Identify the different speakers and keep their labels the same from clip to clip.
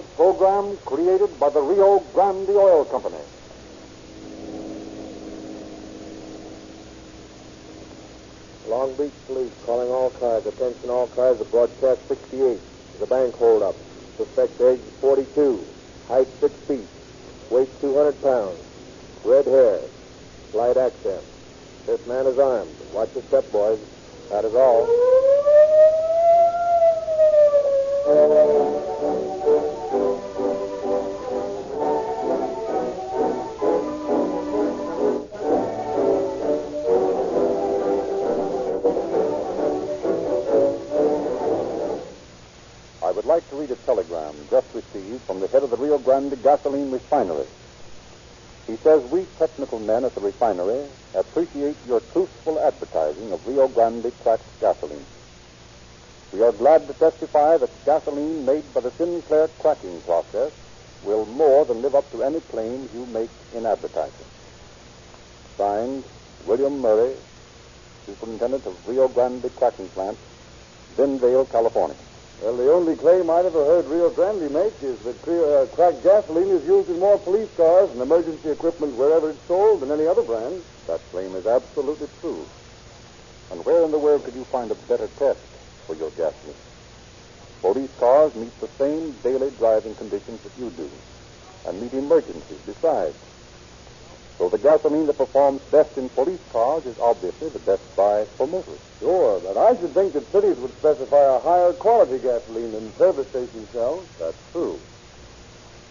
Speaker 1: automated program created by the Rio Grande Oil Company.
Speaker 2: Long Beach Police calling all cars. Attention all cars to broadcast 68. The bank holdup. Suspect age 42. Height 6 feet. Weight 200 pounds. Red hair. Slight accent. This man is armed. Watch your step, boys. That is all.
Speaker 1: I would like to read a telegram just received from the head of the Rio Grande gasoline refinery. He says, we technical men at the refinery appreciate your truthful advertising of Rio Grande cracked gasoline. We are glad to testify that gasoline made by the Sinclair cracking process will more than live up to any claims you make in advertising. Signed, William Murray, Superintendent of Rio Grande Cracking Plant, Vinvale, California.
Speaker 3: Well, the only claim I've ever heard Rio Grande make is that cracked gasoline is used in more police cars and emergency equipment wherever it's sold than any other brand.
Speaker 1: That claim is absolutely true. And where in the world could you find a better test for your gasoline? Police cars meet the same daily driving conditions that you do, and meet emergencies besides. So the gasoline that performs best in police cars is obviously the best buy for motorists.
Speaker 3: Sure, but I should think that cities would specify a higher quality gasoline than service stations sell.
Speaker 1: That's true.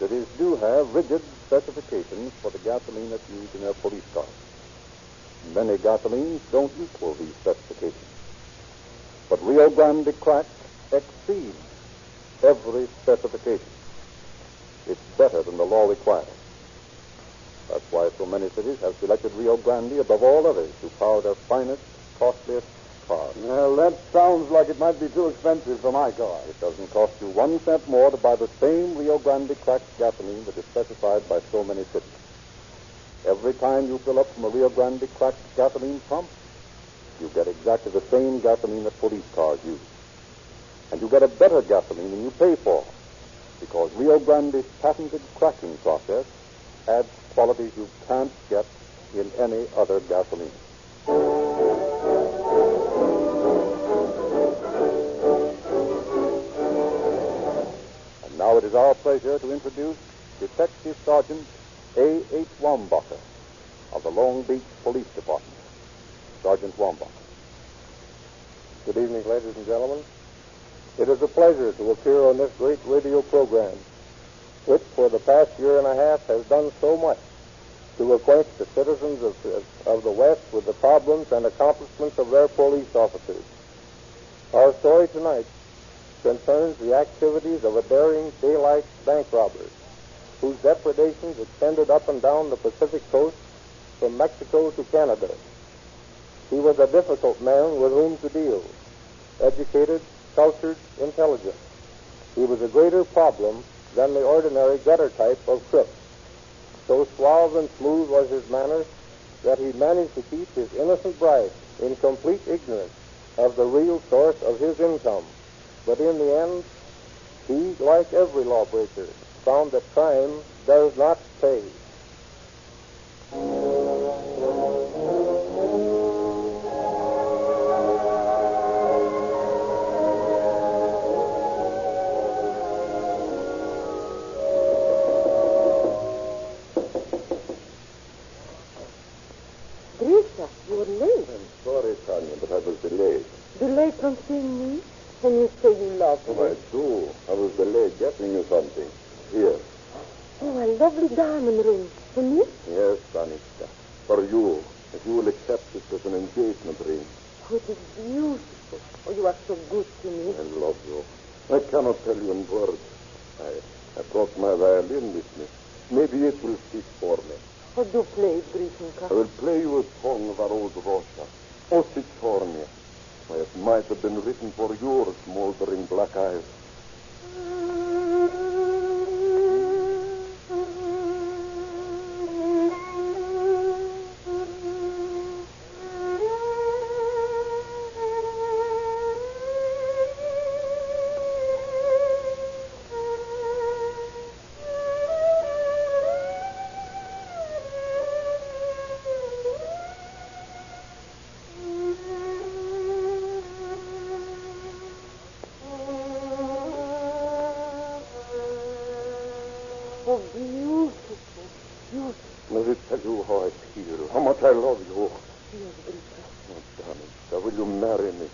Speaker 1: Cities do have rigid specifications for the gasoline that's used in their police cars. Many gasolines don't equal these specifications. But Rio Grande cracked exceeds every specification. It's better than the law requires. That's why so many cities have selected Rio Grande above all others to power their finest, costliest cars.
Speaker 3: Well, that sounds like it might be too expensive for my car.
Speaker 1: It doesn't cost you 1 cent more to buy the same Rio Grande cracked gasoline that is specified by so many cities. Every time you fill up from a Rio Grande cracked gasoline pump, you get exactly the same gasoline that police cars use. And you get a better gasoline than you pay for, because Rio Grande's patented cracking process adds qualities you can't get in any other gasoline. And now it is our pleasure to introduce Detective Sergeant A.H. Wambacher of the Long Beach Police Department. Sergeant Wambacher.
Speaker 2: Good evening, ladies and gentlemen. It is a pleasure to appear on this great radio program, which for the past year and a half has done so much to acquaint the citizens of the West with the problems and accomplishments of their police officers. Our story tonight concerns the activities of a daring daylight bank robber whose depredations extended up and down the Pacific coast from Mexico to Canada. He was a difficult man with whom to deal, educated, cultured, intelligent. He was a greater problem than the ordinary gutter type of crook. So suave and smooth was his manner that he managed to keep his innocent bride in complete ignorance of the real source of his income. But in the end, he, like every lawbreaker, found that crime does not pay.
Speaker 4: You're late.
Speaker 5: I'm sorry, Tanya, but I was delayed.
Speaker 4: Delayed from seeing me? And you say you love me.
Speaker 5: Oh, I do. I was delayed getting you something. Here.
Speaker 4: Oh, a lovely diamond ring. For me?
Speaker 5: Yes, Anita. For you. If you will accept it as an engagement ring.
Speaker 4: Oh, it is beautiful. Oh, you are so good to me.
Speaker 5: I love you. I cannot tell you in words. I brought my violin with me. Maybe it will speak for me.
Speaker 4: Oh, do play it, Grishenka.
Speaker 5: I will play you a song of our old Russia. Oh, sing for me. It might have been written for your smoldering black eyes.
Speaker 4: Oh, beautiful. Beautiful.
Speaker 5: Let me tell you how I feel, how much I love you.
Speaker 4: Yes, Brito.
Speaker 5: Oh, Danica, will you marry me?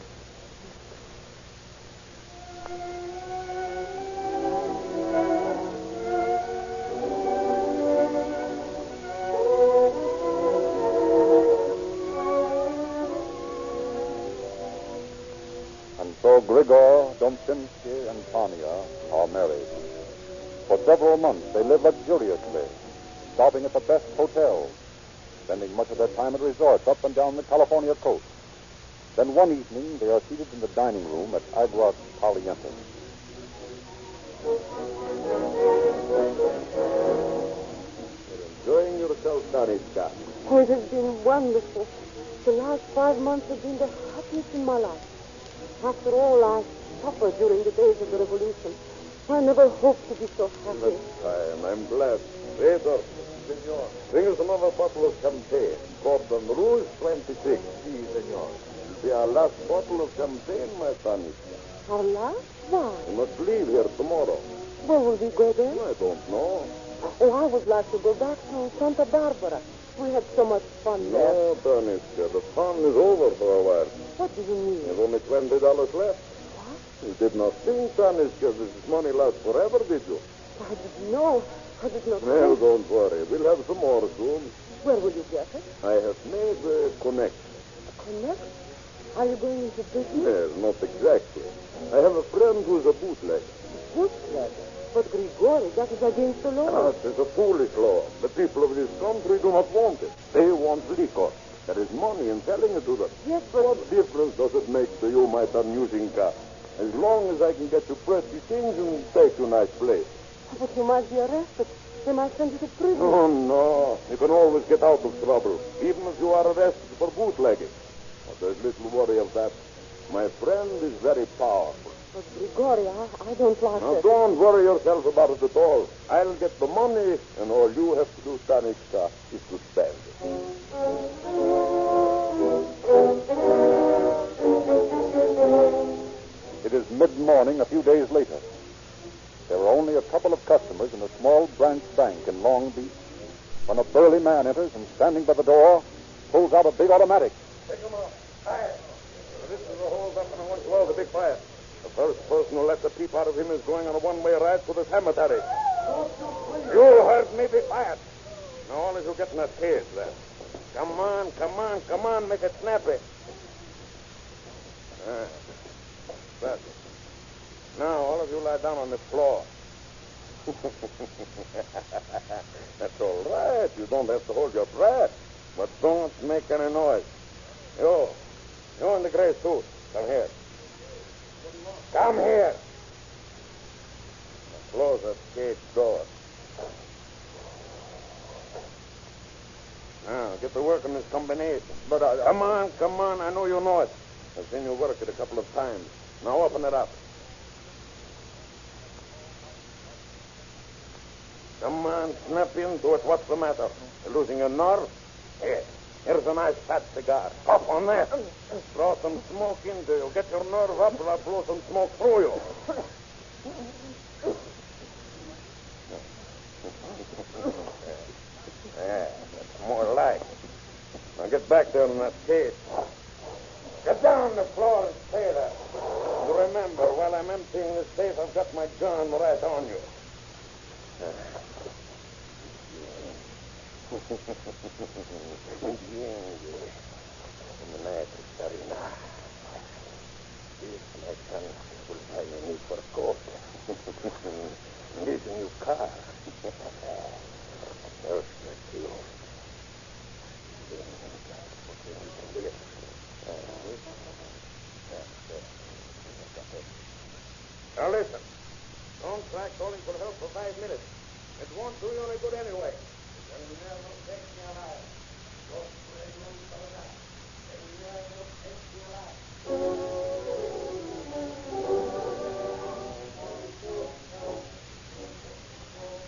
Speaker 1: And so Grigor, Domchinsky, and Tanya are married. For several months, they live luxuriously, stopping at the best hotels, spending much of their time at resorts up and down the California coast. Then one evening, they are seated in the dining room at Aguas Calientes.
Speaker 5: You're enjoying yourself, Danica.
Speaker 4: Oh, it has been wonderful. The last 5 months have been the happiest in my life. After all I suffered during the days of the revolution, I never hoped to be so happy.
Speaker 5: That's fine. I'm glad. Waiter, senor, bring us another bottle of champagne. Gordon Rouge 26. Si, senor. It'll be our last bottle of champagne, my Danica.
Speaker 4: Our last? Why?
Speaker 5: We must leave here tomorrow.
Speaker 4: Where will we go then?
Speaker 5: I don't know.
Speaker 4: Oh, I would like to go back to Santa Barbara. We had so much fun there.
Speaker 5: No, Danica, the fun is over for a while.
Speaker 4: What do you mean?
Speaker 5: There's only $20 left.
Speaker 4: What?
Speaker 5: You did not think, Danica, this money lasts forever, did you?
Speaker 4: I didn't know. I did not
Speaker 5: Well,
Speaker 4: think.
Speaker 5: don't worry. We'll have some more soon.
Speaker 4: Where will you get it?
Speaker 5: I have made a connection.
Speaker 4: A connect? Are you going into business?
Speaker 5: Yes, not exactly. I have a friend who's a bootlegger.
Speaker 4: Bootlegger. But Grigori, that is against the law.
Speaker 5: That is a foolish law. The people of this country do not want it. They want liquor. There is money in selling it to them.
Speaker 4: Yes, but...
Speaker 5: What difference does it make to you, my amusing car? As long as I can get you pretty things and take you a nice place.
Speaker 4: But you might be arrested. They might send you to prison.
Speaker 5: Oh, no. You can always get out of trouble, even if you are arrested for bootlegging. But there's little worry of that. My friend is very powerful.
Speaker 4: But Grigori, I don't like
Speaker 5: Now,
Speaker 4: it.
Speaker 5: don't worry yourself about it at all. I'll get the money, and all you have to do, Danica, is to spend it.
Speaker 1: It is mid-morning a few days later. There are only a couple of customers in a small branch bank in Long Beach when a burly man enters and, standing by the door, pulls out a big automatic.
Speaker 5: Take him off. Fire. This is a hold up, and I want to blow the big fire. The first person who lets a peep out of him is going on a one-way ride to the cemetery. You heard me. Be quiet. Now, all of you get in a cage there. Come on, come on, come on. Make it snappy. That's it. Now, all of you lie down on the floor. That's all right. You don't have to hold your breath. But don't make any noise. You in the gray suit. Come here. Come here. Now close that cage door. Now, get to work on this combination. But come on. I know you know it. I've seen you work it a couple of times. Now open it up. Come on, snap into it. What's the matter? You're losing your nerve? Here. Here's a nice fat cigar. Puff on that. Throw some smoke into you. Get your nerve up, or I'll blow some smoke through you. Yeah, that's more like. Now get back there in that cage. Get down on the floor and stay there. You remember, while I'm emptying this safe, I've got my gun right on you. This, my son, will buy you need for coat. This new car. First, let's see. Now listen. Don't try calling for help for 5 minutes. It won't do you any good anyway. You'll never take me alive. Don't pray no for that. You'll never take me alive.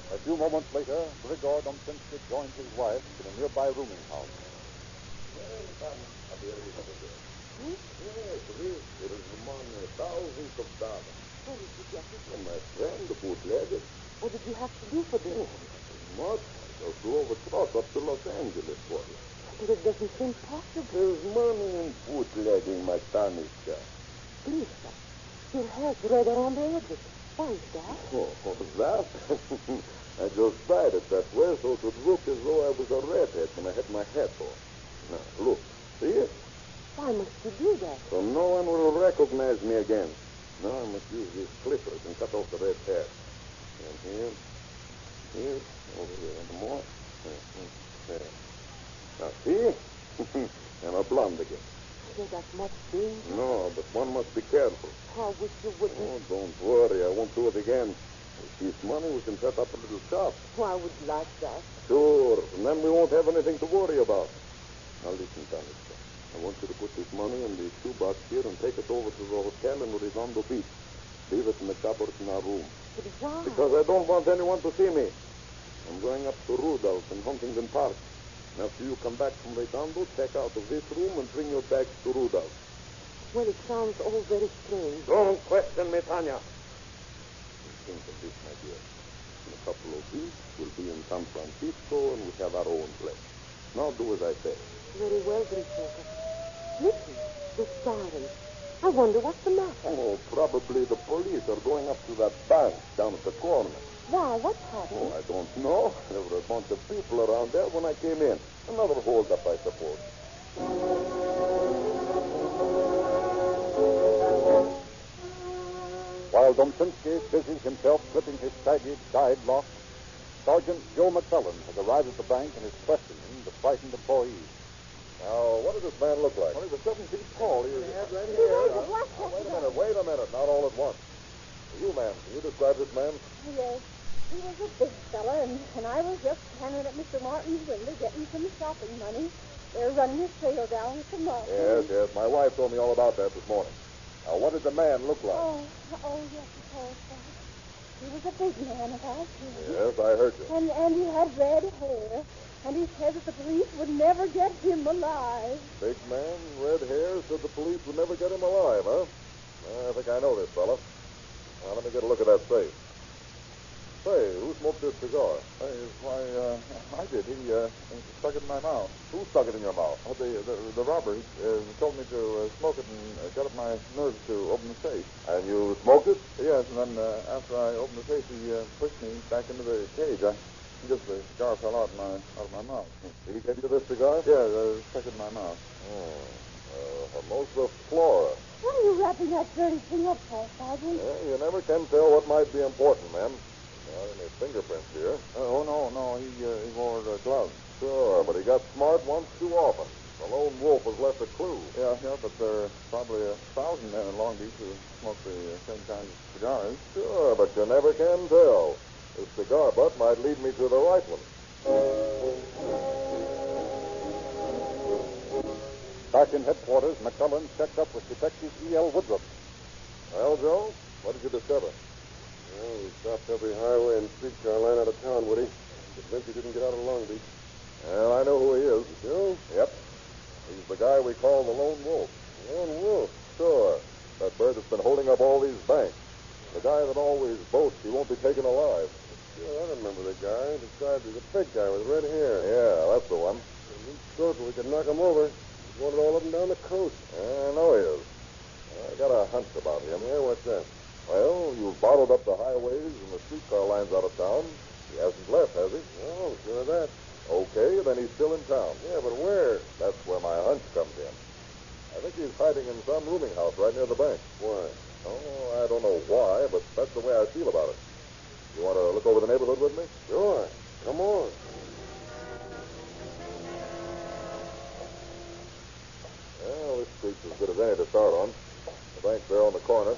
Speaker 1: A few moments later, Grigor Domchinsky joins his wife in a nearby rooming house.
Speaker 5: Yes, rich. There is money, thousands of dollars.
Speaker 4: Where did you get it?
Speaker 5: And my friend, the bootlegger.
Speaker 4: Oh, did you have to do for this?
Speaker 5: What? I'll go across up to Los Angeles for you.
Speaker 4: But it doesn't seem possible.
Speaker 5: There's money in bootlegging, my Tanisha.
Speaker 4: Please, sir. Your hair's red around the edges. Why is that?
Speaker 5: Oh, that? I just dyed it that way so it would look as though I was a redhead when I had my hat on. Now, look. See it?
Speaker 4: Why must you do that?
Speaker 5: So no one will recognize me again. Now I must use these clippers and cut off the red hair. And here, over here, and more. There. Now, see? And a blonde again.
Speaker 4: Is that much danger?
Speaker 5: No, but one must be careful.
Speaker 4: I wish you wouldn't.
Speaker 5: Oh, don't worry. I won't do it again. With this money, we can set up a little shop.
Speaker 4: Oh, I would like that.
Speaker 5: Sure. And then we won't have anything to worry about. Now, listen, Tanisha. I want you to put this money in the shoebox here and take it over to the hotel in Redondo Beach. Leave it in the cupboard in our room.
Speaker 4: But why?
Speaker 5: Because I don't want anyone to see me. I'm going up to Rudolph in Huntington Park. And after you come back from Redondo, check out of this room and bring your bags to Rudolph.
Speaker 4: Well, it sounds all very strange.
Speaker 5: Don't question me, Tanya. Think of this, my dear. In a couple of weeks, we'll be in San Francisco and we have our own place. Now do as I say.
Speaker 4: Very well, Drifter. Listen, the sirens. I wonder what's the matter.
Speaker 5: Oh, probably the police are going up to that bank down at the corner.
Speaker 4: Why? What's happened?
Speaker 5: Oh, I don't know. There were a bunch of people around there when I came in. Another hold-up, I suppose.
Speaker 1: While Domczynski busies himself clipping his shaggy, dyed locks, Sergeant Joe McClellan has arrived at the bank and is questioning the frightened employees.
Speaker 5: Now, what does this man look like?
Speaker 2: Well, he was 7 feet tall. He was right
Speaker 4: He
Speaker 2: here.
Speaker 4: wears a black
Speaker 5: Now,
Speaker 4: hat.
Speaker 5: wait a minute. Not all at once. You, ma'am, can you describe this man?
Speaker 6: Yes. He was a big fella, and I was just standing at Mr. Martin's window getting some shopping money. They're running his trail down with the mark.
Speaker 5: Yes. My wife told me all about that this morning. Now, what did the man look like?
Speaker 6: Oh, yes, of course. He was a big man, if I see.
Speaker 5: Yes, I heard you.
Speaker 6: And he had red hair. And he said that the police would never get him alive.
Speaker 5: Big man, red hair, said the police would never get him alive, huh? I think I know this fella. Now, let me get a look at that safe. Say, who smoked this cigar?
Speaker 2: I did. He stuck it in my mouth.
Speaker 5: Who stuck it in your mouth?
Speaker 2: Oh, the robber told me to smoke it and got up my nerves to open the safe.
Speaker 5: And you smoked it?
Speaker 2: Yes, and then after I opened the safe, he pushed me back into the cage. Just the cigar fell out of my mouth.
Speaker 5: He gave you this cigar?
Speaker 2: Yeah, stuck it in my mouth.
Speaker 5: Hermosa Flora.
Speaker 6: What are you wrapping that dirty thing up for, Sergeant?
Speaker 5: You never can tell what might be important, ma'am. Not any fingerprints here.
Speaker 2: No. He wore gloves.
Speaker 5: Sure, but he got smart once too often. The lone wolf has left a clue.
Speaker 2: Yeah, but there are probably 1,000 men in Long Beach who smoke the same kind of cigars.
Speaker 5: Sure, but you never can tell. This cigar butt might lead me to the right one.
Speaker 1: Back in headquarters, McClellan checked up with Detective E.L. Woodruff.
Speaker 5: Well, Joe, what did you discover?
Speaker 3: Well, we stopped every highway and streetcar line out of town, Woody. Convinced he didn't get out of Long Beach.
Speaker 5: Well, I know who he is.
Speaker 3: You?
Speaker 5: Yep. He's the guy we call the Lone Wolf.
Speaker 3: Lone Wolf?
Speaker 5: Sure. That bird that's been holding up all these banks. The guy that always boasts he won't be taken alive.
Speaker 3: Sure, I remember the guy. Described as a big guy with red hair.
Speaker 5: Yeah, that's the one.
Speaker 3: He thought we could knock him over. He's wanted all up and down the coast.
Speaker 5: I know he is. I got a hunch about him.
Speaker 3: Yeah, what's that?
Speaker 5: Well, you've bottled up the highways and the streetcar lines out of town. He hasn't left, has he?
Speaker 3: Oh, sure of that.
Speaker 5: Okay, then he's still in town.
Speaker 3: Yeah, but where?
Speaker 5: That's where my hunch comes in. I think he's hiding in some rooming house right near the bank.
Speaker 3: Why?
Speaker 5: Oh, I don't know why, but that's the way I feel about it. You want to look over the neighborhood with me?
Speaker 3: Sure. Come on.
Speaker 5: Well, this street's as good as any to start on. The bank's there on the corner.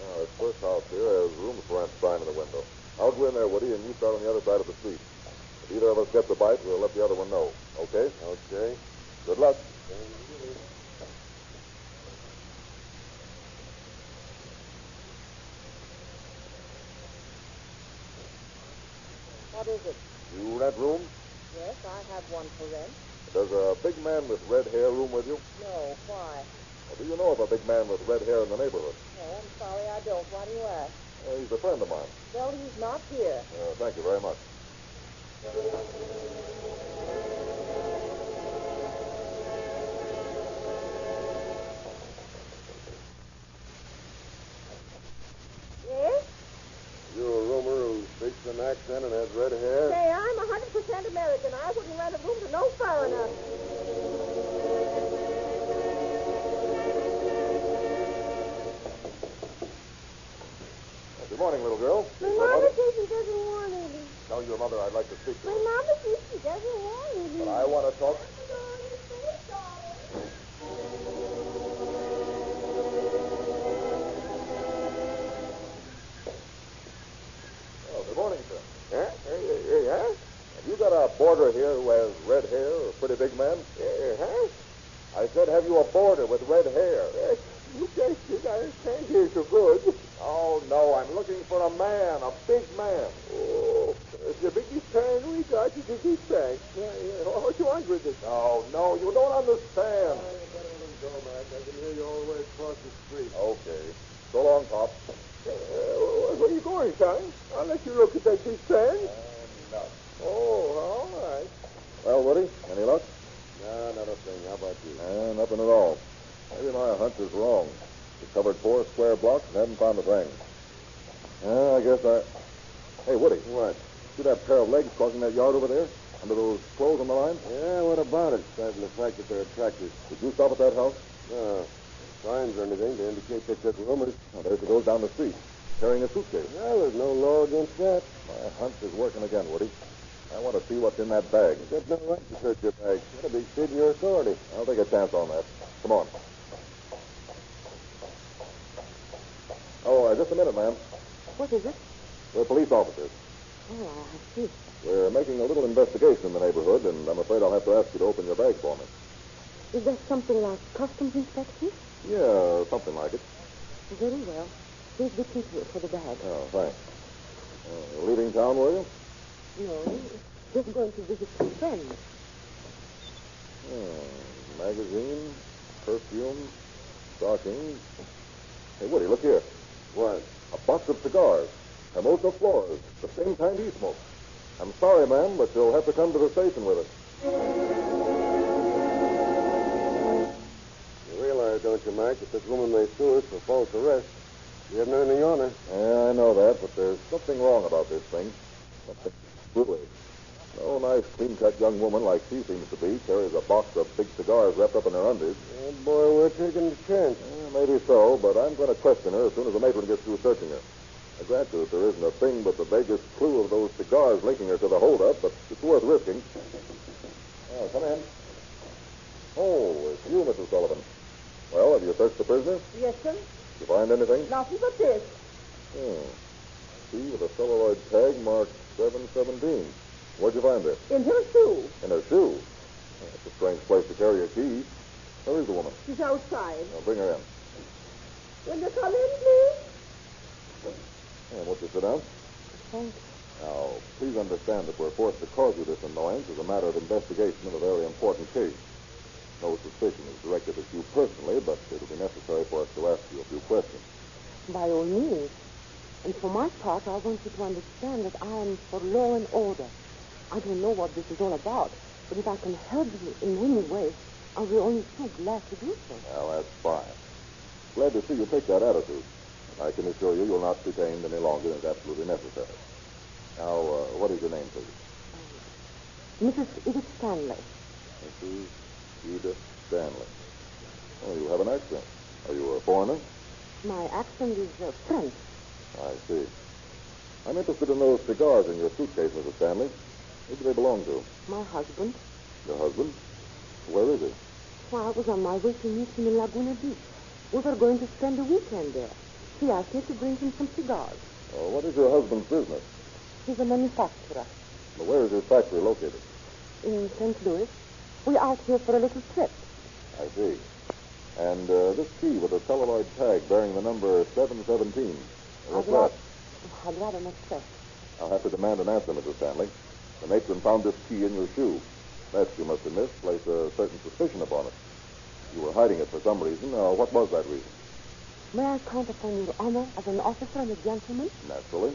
Speaker 5: Now, this first house here has room for rent sign in the window. I'll go in there, Woody, and you start on the other side of the street. If either of us gets a bite, we'll let the other one know. Okay?
Speaker 3: Okay.
Speaker 5: Good luck.
Speaker 4: What is it?
Speaker 5: You rent rooms?
Speaker 4: Yes, I have one for rent.
Speaker 5: Does a big man with red hair room with you?
Speaker 4: No, why?
Speaker 5: Or do you know of a big man with red hair in the neighborhood?
Speaker 4: No, I'm sorry I don't. Why do you ask?
Speaker 1: He's a friend of mine.
Speaker 6: Well, he's not here.
Speaker 1: Thank you very much.
Speaker 6: Yes?
Speaker 3: You're a roomer who speaks an accent and has red hair?
Speaker 6: Say, I'm 100% American. I wouldn't rent a room to no foreigner.
Speaker 1: Good morning, little girl.
Speaker 6: My mama says she doesn't want any.
Speaker 1: Tell your mother I'd like to speak to
Speaker 6: My
Speaker 1: her.
Speaker 6: mama says she doesn't want any.
Speaker 1: But I want to talk. Oh, good morning, sir.
Speaker 3: Huh?
Speaker 1: Have you got a boarder here who has red hair, a pretty big man?
Speaker 3: Huh?
Speaker 1: I said, have you a boarder with red hair?
Speaker 3: You can't stand here so good.
Speaker 1: Oh, no, I'm looking for a man, a big man.
Speaker 3: Oh, it's the biggest fan we got. You can keep back. What you want with it?
Speaker 1: No, you don't understand.
Speaker 3: Go, Mac. I can hear you all the way across the street.
Speaker 1: Okay. So long, Pop.
Speaker 3: Where are you going, son? I'll let you look at that big fan.
Speaker 1: No.
Speaker 3: Oh, all right.
Speaker 1: Well, Woody, any luck?
Speaker 3: No, not a thing. How about you?
Speaker 1: Nothing at all. Maybe my hunch is wrong. We covered 4 square blocks and haven't found a thing. I guess I... Hey, Woody.
Speaker 3: What?
Speaker 1: See that pair of legs crossing that yard over there? Under those clothes on the line?
Speaker 3: Yeah, what about it? Aside from the fact that they're attractive.
Speaker 1: Did you stop at that house?
Speaker 3: No. Signs or anything to indicate they're just rumors.
Speaker 1: Oh, there she goes down the street, carrying a suitcase.
Speaker 3: Well, there's no law against that.
Speaker 1: My hunch is working again, Woody. I want to see what's in that bag.
Speaker 3: You've got no right to search your bag. It's got to be exceeding your authority.
Speaker 1: I'll take a chance on that. Come on. Oh, just a minute, ma'am.
Speaker 4: What is it?
Speaker 1: We're police officers.
Speaker 4: Oh, I see.
Speaker 1: We're making a little investigation in the neighborhood, and I'm afraid I'll have to ask you to open your bag for me.
Speaker 4: Is that something like customs inspection?
Speaker 1: Yeah, something like it.
Speaker 4: Very well. Here's the key here for the bag.
Speaker 1: Oh, thanks. You're leaving town, were you?
Speaker 4: No, just going to visit some friends.
Speaker 1: Magazine, perfume, stockings. Hey, Woody, look here.
Speaker 3: What?
Speaker 1: A box of cigars. Hermosa Flores, the same kind he smokes. I'm sorry, ma'am, but you'll have to come to the station with us.
Speaker 3: You realize, don't you, Mac, that this woman may sue us for false arrest? You haven't anything on her.
Speaker 1: Yeah, I know that, but there's something wrong about this thing. Something really. No nice, clean-cut young woman like she seems to be carries a box of big cigars wrapped up in her undies.
Speaker 3: Oh, boy, we're taking a chance.
Speaker 1: Maybe so, but I'm going to question her as soon as the matron gets through searching her. I grant you that there isn't a thing but the vaguest clue of those cigars linking her to the holdup, but it's worth risking. Oh, come in. Oh, it's you, Mrs. Sullivan. Well, have you searched the prisoner?
Speaker 6: Yes, sir.
Speaker 1: Did you find anything?
Speaker 6: Nothing but this.
Speaker 1: See, with a celluloid tag marked 717. Where'd you find it?
Speaker 6: In her shoe.
Speaker 1: In her shoe. That's a strange place to carry a key. Where is the woman?
Speaker 6: She's outside.
Speaker 1: Now, bring her in.
Speaker 6: Will you come in, please?
Speaker 1: And won't you sit down?
Speaker 4: Thank you.
Speaker 1: Now, please understand that we're forced to cause you this annoyance as a matter of investigation of a very important case. No suspicion is directed at you personally, but it'll be necessary for us to ask you a few questions.
Speaker 4: By all means. And for my part, I want you to understand that I am for law and order. I don't know what this is all about, but if I can help you in any way, I'll be only too glad to do so.
Speaker 1: Well, that's fine. Glad to see you take that attitude. I can assure you you'll not be detained any longer than is absolutely necessary. Now, what is your name, please?
Speaker 4: Mrs. Edith Stanley.
Speaker 1: Mrs. Edith Stanley. Oh, you have an accent. Are you a foreigner?
Speaker 4: My accent is French.
Speaker 1: I see. I'm interested in those cigars in your suitcase, Mrs. Stanley. Who do they belong to?
Speaker 4: My husband.
Speaker 1: Your husband? Where is he?
Speaker 4: Well, I was on my way to meet him in Laguna Beach. We were going to spend the weekend there. He asked me to bring him some cigars.
Speaker 1: Oh, what is your husband's business?
Speaker 4: He's a manufacturer.
Speaker 1: Well, where is his factory located?
Speaker 4: In St. Louis. We're out here for a little trip.
Speaker 1: I see. And this key with a celluloid tag bearing the number 717. What's that?
Speaker 4: I'd rather not say.
Speaker 1: I'll have to demand an answer, Mrs. Stanley. The matron found this key in your shoe. That, you must admit, placed a certain suspicion upon it. You were hiding it for some reason. What was that reason?
Speaker 4: May I count upon your honor as an officer and a gentleman?
Speaker 1: Naturally,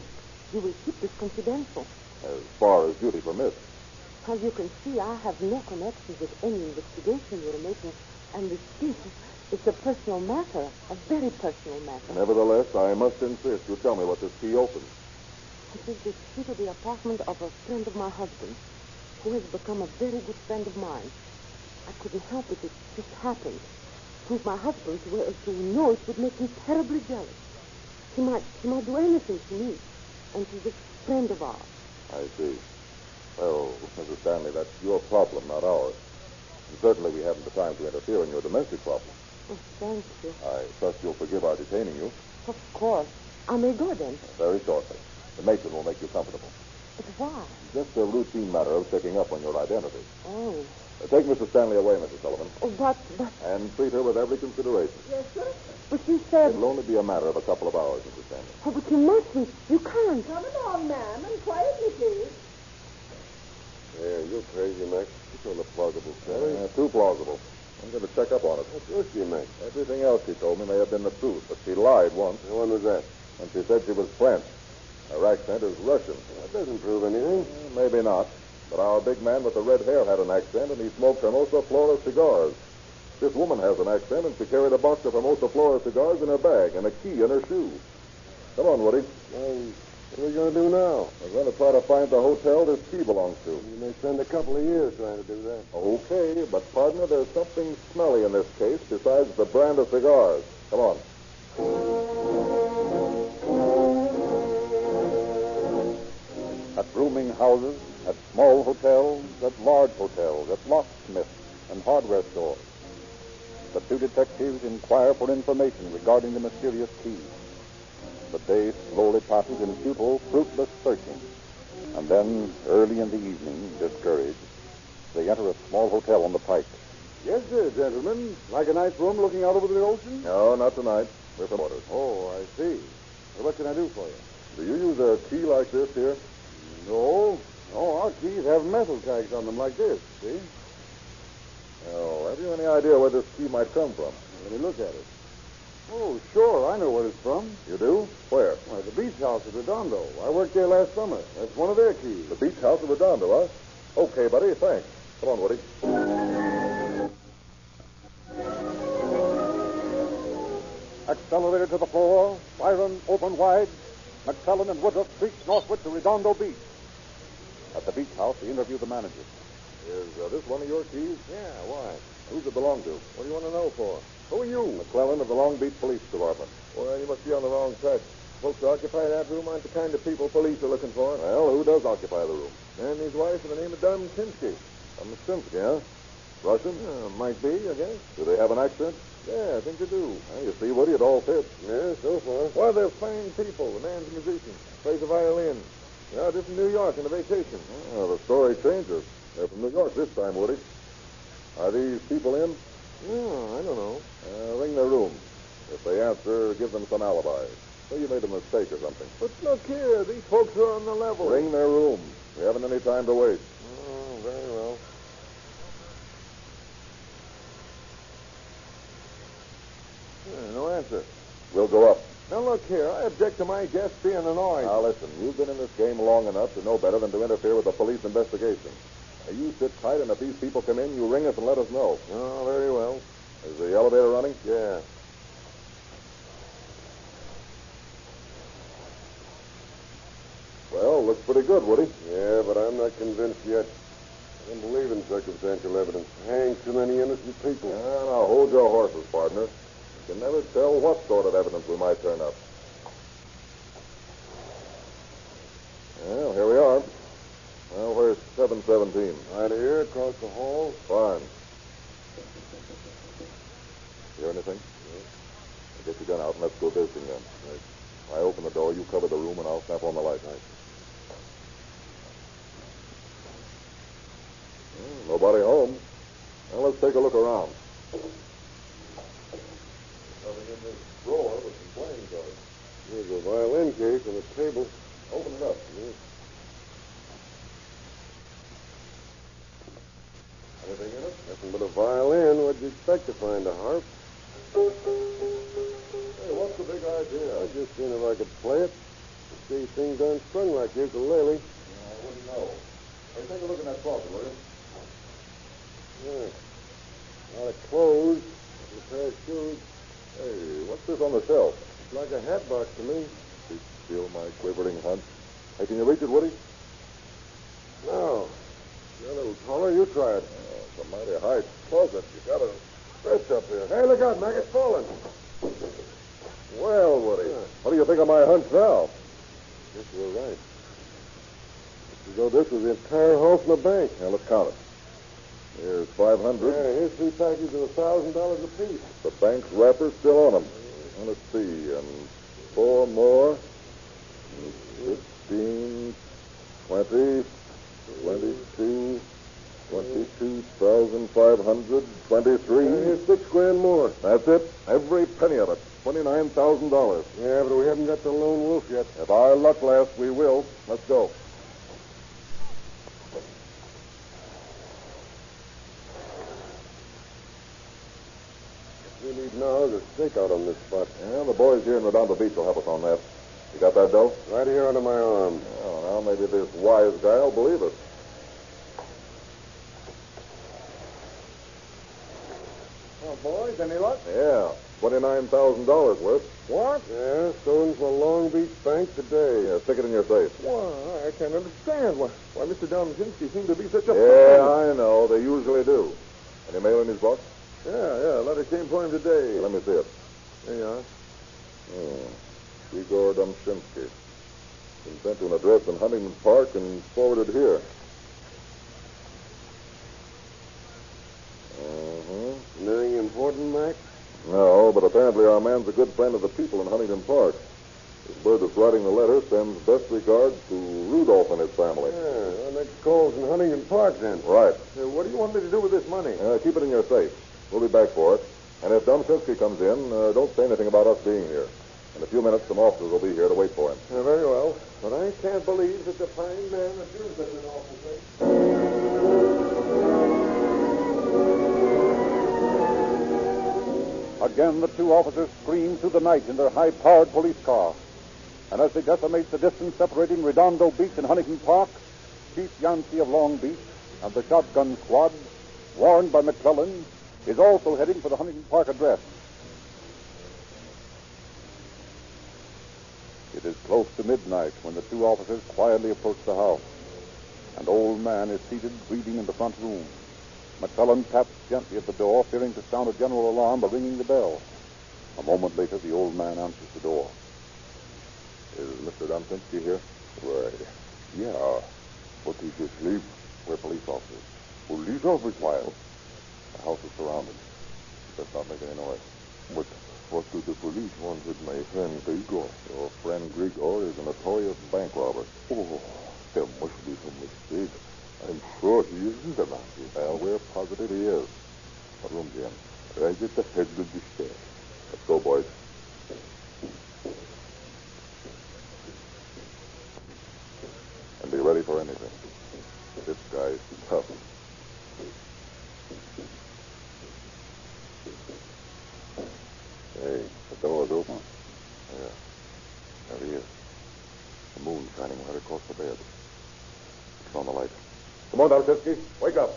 Speaker 4: You will keep this confidential.
Speaker 1: as far as duty permits.
Speaker 4: As you can see, I have no connection with any investigation you're making, and this key, it's a personal matter, a very personal matter.
Speaker 1: Nevertheless, I must insist you tell me what this key opens.
Speaker 4: It is the key to the apartment of a friend of my husband, who has become a very good friend of mine. I couldn't help it. It just happened. With my husband, as you know, it would make me terribly jealous. He might do anything to me, and to this friend of ours.
Speaker 1: I see. Well, Mrs. Stanley, that's your problem, not ours. And certainly we haven't the time to interfere in your domestic problem.
Speaker 4: Oh, thank you.
Speaker 1: I trust you'll forgive our detaining you.
Speaker 4: Of course. I may go then.
Speaker 1: Very shortly. The matron will make you comfortable.
Speaker 4: But why?
Speaker 1: Just a routine matter of checking up on your identity.
Speaker 4: Oh.
Speaker 1: Take Mrs. Stanley away, Mrs. Sullivan.
Speaker 4: Oh, but...
Speaker 1: And treat her with every consideration.
Speaker 6: Yes, sir.
Speaker 4: But you said...
Speaker 1: It'll only be a matter of a couple of hours, Mrs. Stanley.
Speaker 4: Oh, but you mustn't. You can't.
Speaker 6: Come along, ma'am, and quietly, please.
Speaker 3: Yeah, you're crazy, Mac. You told a plausible story.
Speaker 1: Too plausible. I'm going to check up on it.
Speaker 3: What else do you make?
Speaker 1: Everything else she told me may have been the truth, but she lied once.
Speaker 3: When was that?
Speaker 1: When she said she was French. Her accent is Russian.
Speaker 3: That doesn't prove anything.
Speaker 1: Maybe not. But our big man with the red hair had an accent, and he smoked Hermosa Flora cigars. This woman has an accent, and she carried a box of Hermosa Flora cigars in her bag and a key in her shoe. Come on, Woody.
Speaker 3: What are we going to do now?
Speaker 1: We're going to try to find the hotel this key belongs to.
Speaker 3: You may spend a couple of years trying to do that.
Speaker 1: Okay, but, partner, there's something smelly in this case besides the brand of cigars. Come on. At rooming houses, at small hotels, at large hotels, at locksmiths and hardware stores, the two detectives inquire for information regarding the mysterious key. The day slowly passes in futile, fruitless searching. And then, early in the evening, discouraged, they enter a small hotel on the pike.
Speaker 3: Yes, sir, gentlemen. Like a nice room looking out over the ocean?
Speaker 1: No, not tonight. We're from orders.
Speaker 3: Oh, I see. Well, what can I do for you?
Speaker 1: Do you use a key like this here?
Speaker 3: No. No, our keys have metal tags on them like this, see?
Speaker 1: Well, have you any idea where this key might come from?
Speaker 3: Let me look at it. Oh, sure, I know where it's from.
Speaker 1: You do? Where?
Speaker 3: Why, the beach house at Redondo. I worked there last summer. That's one of their keys.
Speaker 1: The beach house at Redondo, huh? Okay, buddy, thanks. Come on, Woody.
Speaker 7: Accelerator to the floor. Siren open wide. McClellan and Woodruff streak northward to Redondo Beach. At the beach house, they interview the manager.
Speaker 1: Is this one of your keys?
Speaker 3: Yeah, why?
Speaker 1: Who's it belong to?
Speaker 3: What do you want to know for?
Speaker 1: Who are you? McClellan of the Long Beach Police Department.
Speaker 3: Well, you must be on the wrong track. Folks who occupy that room aren't the kind of people police are looking for.
Speaker 1: Well, who does occupy the room?
Speaker 3: And his wife by the name of Dumchinsky.
Speaker 1: Mstinsky, huh? Russian?
Speaker 3: Might be, I guess.
Speaker 1: Do they have an accent?
Speaker 3: Yeah, I think they do.
Speaker 1: Well, you see, Woody, it all fits.
Speaker 3: Yeah, so far.
Speaker 2: Well, they're fine people. The man's a musician. Plays the violin. They're just from New York on a vacation.
Speaker 1: Well, the story changes. They're from New York this time, Woody. Are these people in?
Speaker 2: No, I don't know.
Speaker 1: Ring their room. If they answer, give them some alibis. Say you made a mistake or something.
Speaker 2: But look here, these folks are on the level.
Speaker 1: Ring their room. We haven't any time to waste.
Speaker 2: Oh, very well. No answer.
Speaker 1: We'll go up.
Speaker 2: Now, look here. I object to my guests being annoyed.
Speaker 1: Now, listen. You've been in this game long enough to know better than to interfere with the police investigation. Now, you sit tight, and if these people come in, you ring us and let us know.
Speaker 2: Oh, very well.
Speaker 1: Is the elevator running?
Speaker 2: Yeah.
Speaker 1: Well, looks pretty good, Woody.
Speaker 3: Yeah, but I'm not convinced yet. I don't believe in circumstantial evidence. Hang too many innocent people.
Speaker 1: Now, hold your horses, partner. You can never tell what sort of evidence we might turn up. Well, here we are. Well, where's 717?
Speaker 3: Right here, across the hall.
Speaker 1: Fine. Hear anything? Get your gun out and let's go visiting then. Right. I open the door, you cover the room, and I'll snap on the light. Right. Nobody home. Well, let's take a look around. Nothing in this drawer but some playing cards.
Speaker 3: Here's a violin case and a table.
Speaker 1: Open it up. Anything in it?
Speaker 3: Nothing but a violin. What'd you expect to find? A harp?
Speaker 1: Hey, what's
Speaker 2: idea. I just seen if I could play it. See, things aren't strung like ukulele.
Speaker 7: I wouldn't know. Hey, take a look in that closet, will you?
Speaker 2: Yeah. A lot of clothes, a pair of shoes.
Speaker 7: Hey, what's this on the shelf?
Speaker 2: It's like a hat box to me.
Speaker 7: Keep still, my quivering hunch. Hey, can you reach it, Woody?
Speaker 2: No. You're a little taller. You try it.
Speaker 7: It's a mighty high closet. You got to stretch up here.
Speaker 2: Hey, look out, Mac. It's falling.
Speaker 7: Well, Woody, what do you think of my hunch now?
Speaker 2: Guess you're right. It's as though this was the entire haul from the bank.
Speaker 7: Now, let's count it. Here's 500.
Speaker 2: Yeah, here's 3 packages of $1,000 apiece.
Speaker 7: The bank's wrapper's still on them. Well, let's see. And 4 more. 15, 20, 22, 22,500, 23.
Speaker 2: Here's $6,000 more.
Speaker 7: That's it. Every penny of it. $29,000.
Speaker 2: Yeah, but we haven't got the lone wolf yet.
Speaker 7: If our luck lasts, we will. Let's go.
Speaker 2: What we need now is a stakeout on this spot.
Speaker 7: Yeah, the boys here in Redondo Beach will help us on that. You got that, dough?
Speaker 2: Right here under my arm.
Speaker 7: Oh, now maybe this wise guy will believe us.
Speaker 2: Oh, boys, any luck?
Speaker 7: Yeah, $29,000 worth.
Speaker 2: What? Yeah, stolen from a Long Beach bank today.
Speaker 7: Yeah, stick it in your safe.
Speaker 2: Why, I can't understand why Mr. Domzinski seemed to be such a...
Speaker 7: Yeah, I know. They usually do. Any mail in his box?
Speaker 2: Yeah, a letter came for him today.
Speaker 7: Let me see it.
Speaker 2: There you are.
Speaker 7: Oh, Igor Domshinsky. Been sent to an address in Huntington Park and forwarded here.
Speaker 2: Nothing important, Mac?
Speaker 7: No, but apparently our man's a good friend of the people in Huntington Park. This bird that's writing the letter sends best regards to Rudolph and his family.
Speaker 2: Yeah, our next call's in Huntington Park, then.
Speaker 7: Right.
Speaker 2: What do you want me to do with this money?
Speaker 7: Keep it in your safe. We'll be back for it. And if Domshinsky comes in, don't say anything about us being here. In a few minutes, some officers will be here to wait for him.
Speaker 2: Very well. But I can't believe such a fine man that you're such an awful thing.
Speaker 8: Again, the two officers scream through the night in their high-powered police car. And as they decimate the distance separating Redondo Beach and Huntington Park, Chief Yancey of Long Beach and the shotgun squad, warned by McClellan, is also heading for the Huntington Park address. It is close to midnight when the two officers quietly approach the house. An old man is seated reading in the front room. McClellan taps gently at the door, fearing to sound a general alarm by ringing the bell. A moment later, the old man answers the door.
Speaker 7: Is Mr. Domshinsky here?
Speaker 8: Right. Yeah. But he's asleep. We're police officers. Police officers? Why? The house is surrounded. Does not make any noise. What do the police want with my friend Grigor? Your friend Grigor is a notorious bank robber. Oh, there must be some mistake. I'm sure he isn't a monkey. Well, we're positive he is. What room's he in? Right at the head of the stairs. Let's go, boys. And be ready for anything. This guy's tough. Hey, the door's open. Yeah. There he is. The moon shining right across the bed. Turn on the light. Come on, Domshinsky. Wake up.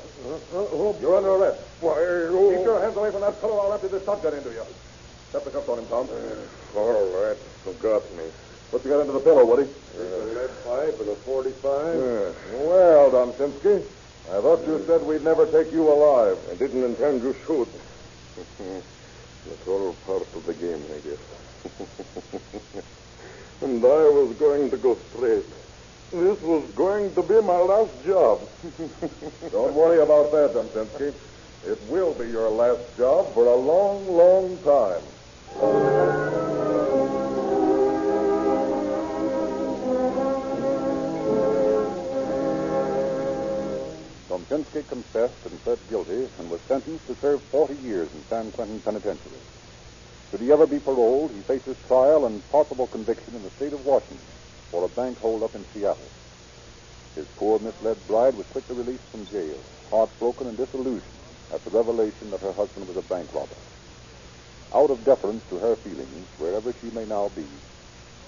Speaker 8: You're under arrest.
Speaker 2: Why,
Speaker 7: Keep your hands away from that fellow. I'll empty this shotgun into you. Step the cuffs on him, Tom.
Speaker 2: all right. Forgot me.
Speaker 7: What you got into the pillow, Woody?
Speaker 2: A lead pipe and a 45.
Speaker 7: Well, Domshinsky, I thought you said we'd never take you alive.
Speaker 2: I didn't intend to shoot. That's all part of the game, I guess. And I was going to go straight. This was going to be my last job.
Speaker 7: Don't worry about that, Domshinsky. It will be your last job for a long, long time.
Speaker 8: Domshinsky confessed and pled guilty and was sentenced to serve 40 years in San Quentin Penitentiary. Should he ever be paroled, he faces trial and possible conviction in the state of Washington for a bank holdup in Seattle. His poor, misled bride was quickly released from jail, heartbroken and disillusioned at the revelation that her husband was a bank robber.
Speaker 1: out of deference to her feelings, wherever she may now be.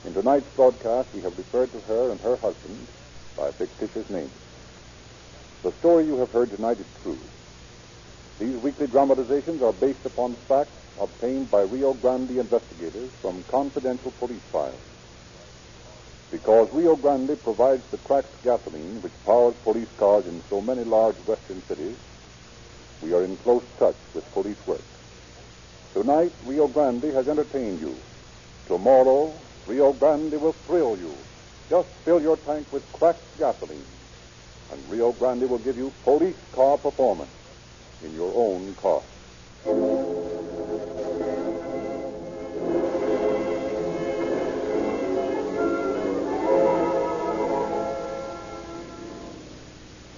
Speaker 1: In tonight's broadcast, we have referred to her and her husband by fictitious names. The story you have heard tonight is true. These weekly dramatizations are based upon facts obtained by Rio Grande investigators from confidential police files. Because Rio Grande provides the cracked gasoline which powers police cars in so many large western cities, we are in close touch with police work. Tonight, Rio Grande has entertained you. Tomorrow, Rio Grande will thrill you. Just fill your tank with cracked gasoline, and Rio Grande will give you police car performance in your own car.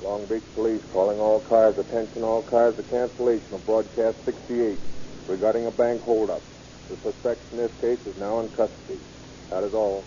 Speaker 2: Long Beach Police calling all cars. Attention all cars to cancellation of broadcast 68 regarding a bank holdup. The suspect in this case is now in custody. That is all.